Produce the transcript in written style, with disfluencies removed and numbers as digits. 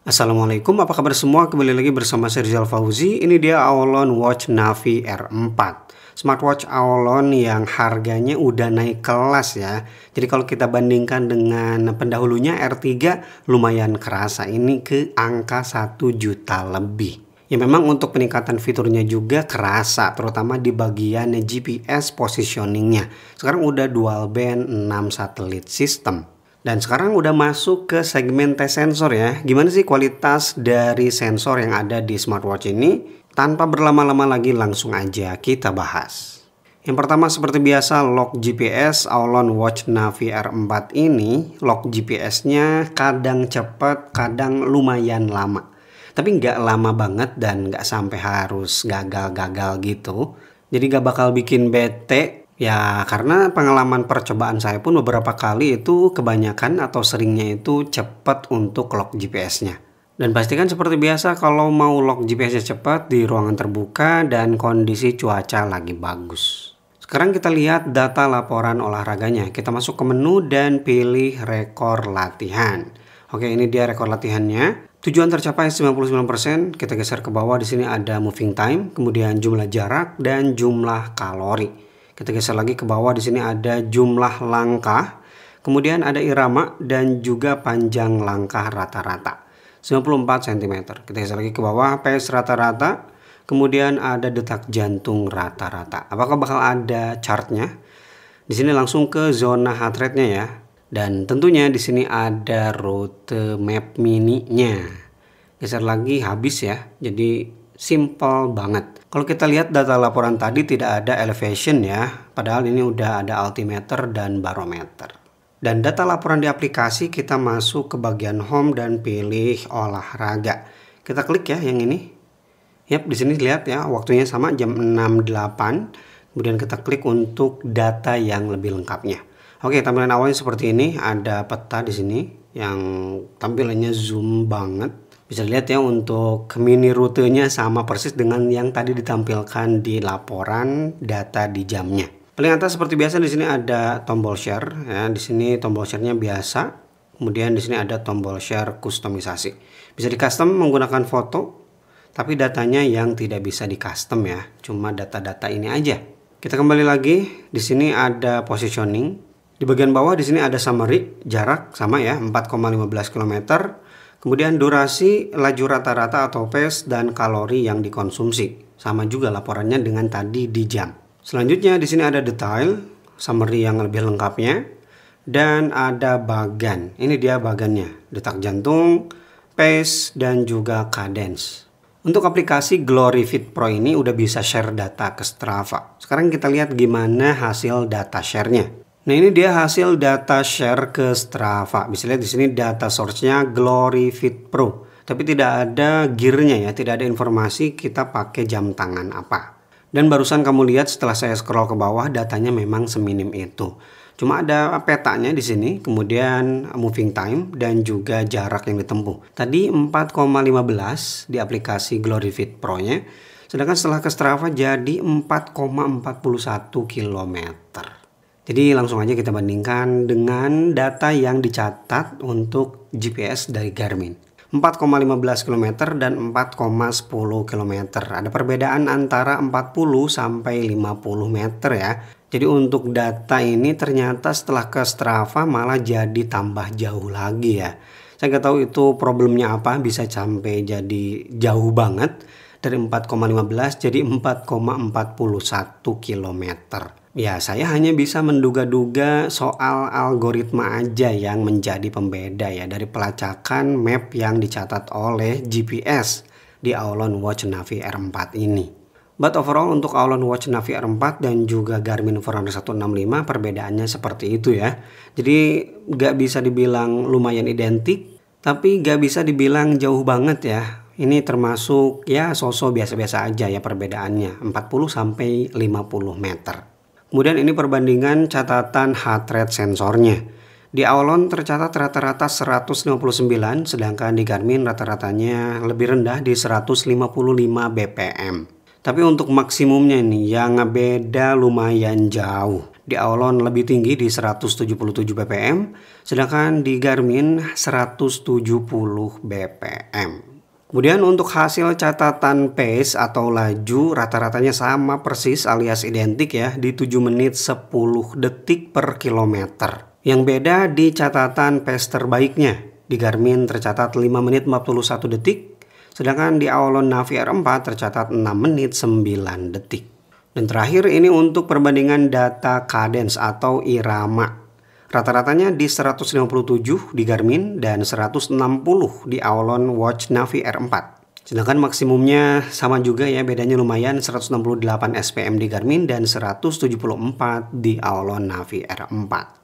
Assalamualaikum, apa kabar semua? Kembali lagi bersama saya Rizal Fauzi. Ini dia Aolon Watch Navi R4, smartwatch Aolon yang harganya udah naik kelas ya. Jadi kalau kita bandingkan dengan pendahulunya R3 lumayan kerasa, ini ke angka 1 juta lebih. Ya memang untuk peningkatan fiturnya juga kerasa, terutama di bagian GPS positioningnya. Sekarang udah dual band 6 satelit system. Dan sekarang udah masuk ke segmen tes sensor ya. Gimana sih kualitas dari sensor yang ada di smartwatch ini? Tanpa berlama-lama lagi langsung aja kita bahas. Yang pertama seperti biasa lock GPS Aolon Watch Navi R4 ini. Lock GPS-nya kadang cepat, kadang lumayan lama. Tapi nggak lama banget dan nggak sampai harus gagal-gagal gitu. Jadi nggak bakal bikin bete. Ya karena pengalaman percobaan saya pun beberapa kali itu kebanyakan atau seringnya itu cepat untuk lock GPS-nya. Dan pastikan seperti biasa kalau mau lock GPS-nya cepat di ruangan terbuka dan kondisi cuaca lagi bagus. Sekarang kita lihat data laporan olahraganya. Kita masuk ke menu dan pilih rekor latihan. Oke, ini dia rekor latihannya. Tujuan tercapai 99%. Kita geser ke bawah, di sini ada moving time, kemudian jumlah jarak dan jumlah kalori. Kita geser lagi ke bawah, di sini ada jumlah langkah, kemudian ada irama dan juga panjang langkah rata-rata 94 cm. Kita geser lagi ke bawah, pace rata-rata, kemudian ada detak jantung rata-rata. Apakah bakal ada chartnya? Di sini langsung ke zona heart rate-nya ya. Dan tentunya di sini ada rute map mininya. Geser lagi habis ya. Jadi simple banget. Kalau kita lihat data laporan tadi tidak ada elevation ya, padahal ini udah ada altimeter dan barometer. Dan data laporan di aplikasi kita masuk ke bagian home dan pilih olahraga. Kita klik ya yang ini. Yap, di sini lihat ya waktunya sama jam 6.08. Kemudian kita klik untuk data yang lebih lengkapnya. Oke, tampilan awalnya seperti ini, ada peta di sini yang tampilannya zoom banget. Bisa dilihat ya untuk mini rutenya sama persis dengan yang tadi ditampilkan di laporan data di jamnya. Paling atas seperti biasa di sini ada tombol share ya. Di sini tombol share-nya biasa. Kemudian di sini ada tombol share kustomisasi. Bisa di custom menggunakan foto, tapi datanya yang tidak bisa di custom ya. Cuma data-data ini aja. Kita kembali lagi. Di sini ada positioning. Di bagian bawah di sini ada summary, jarak sama ya 4,15 km. Kemudian durasi, laju rata-rata atau pace, dan kalori yang dikonsumsi. Sama juga laporannya dengan tadi di jam. Selanjutnya di sini ada detail, summary yang lebih lengkapnya. Dan ada bagan. Ini dia bagannya. Detak jantung, pace, dan juga cadence. Untuk aplikasi Glory Fit Pro ini udah bisa share data ke Strava. Sekarang kita lihat gimana hasil data share-nya. Nah ini dia hasil data share ke Strava. Bisa lihat di sini data source-nya Glory Fit Pro. Tapi tidak ada gear-nya ya, tidak ada informasi kita pakai jam tangan apa. Dan barusan kamu lihat setelah saya scroll ke bawah datanya memang seminim itu. Cuma ada petanya di sini, kemudian moving time dan juga jarak yang ditempuh. Tadi 4,15 di aplikasi Glory Fit Pro-nya. Sedangkan setelah ke Strava jadi 4,41 km. Jadi langsung aja kita bandingkan dengan data yang dicatat untuk GPS dari Garmin. 4,15 km dan 4,10 km. Ada perbedaan antara 40 sampai 50 meter ya. Jadi untuk data ini ternyata setelah ke Strava malah jadi tambah jauh lagi ya. Saya nggak tahu itu problemnya apa, bisa sampai jadi jauh banget. Dari 4,15 jadi 4,41 km. Ya, saya hanya bisa menduga-duga soal algoritma aja yang menjadi pembeda ya dari pelacakan map yang dicatat oleh GPS di Aolon Watch Navi R4 ini. But overall untuk Aolon Watch Navi R4 dan juga Garmin Forerunner 165 perbedaannya seperti itu ya. Jadi nggak bisa dibilang lumayan identik, tapi nggak bisa dibilang jauh banget ya. Ini termasuk ya sosok biasa-biasa aja ya perbedaannya, 40 sampai 50 meter. Kemudian ini perbandingan catatan heart rate sensornya. Di Aolon tercatat rata-rata 159, sedangkan di Garmin rata-ratanya lebih rendah di 155 BPM. Tapi untuk maksimumnya nih yang beda lumayan jauh. Di Aolon lebih tinggi di 177 bpm, sedangkan di Garmin 170 bpm. Kemudian untuk hasil catatan pace atau laju rata-ratanya sama persis alias identik ya di 7 menit 10 detik per kilometer. Yang beda di catatan pace terbaiknya. Di Garmin tercatat 5 menit 41 detik, sedangkan di Aolon Navi R4 tercatat 6 menit 9 detik. Dan terakhir ini untuk perbandingan data cadence atau irama. Rata-ratanya di 157 di Garmin dan 160 di Aolon Watch Navi R4. Sedangkan maksimumnya sama juga ya, bedanya lumayan 168 SPM di Garmin dan 174 di Aolon Navi R4.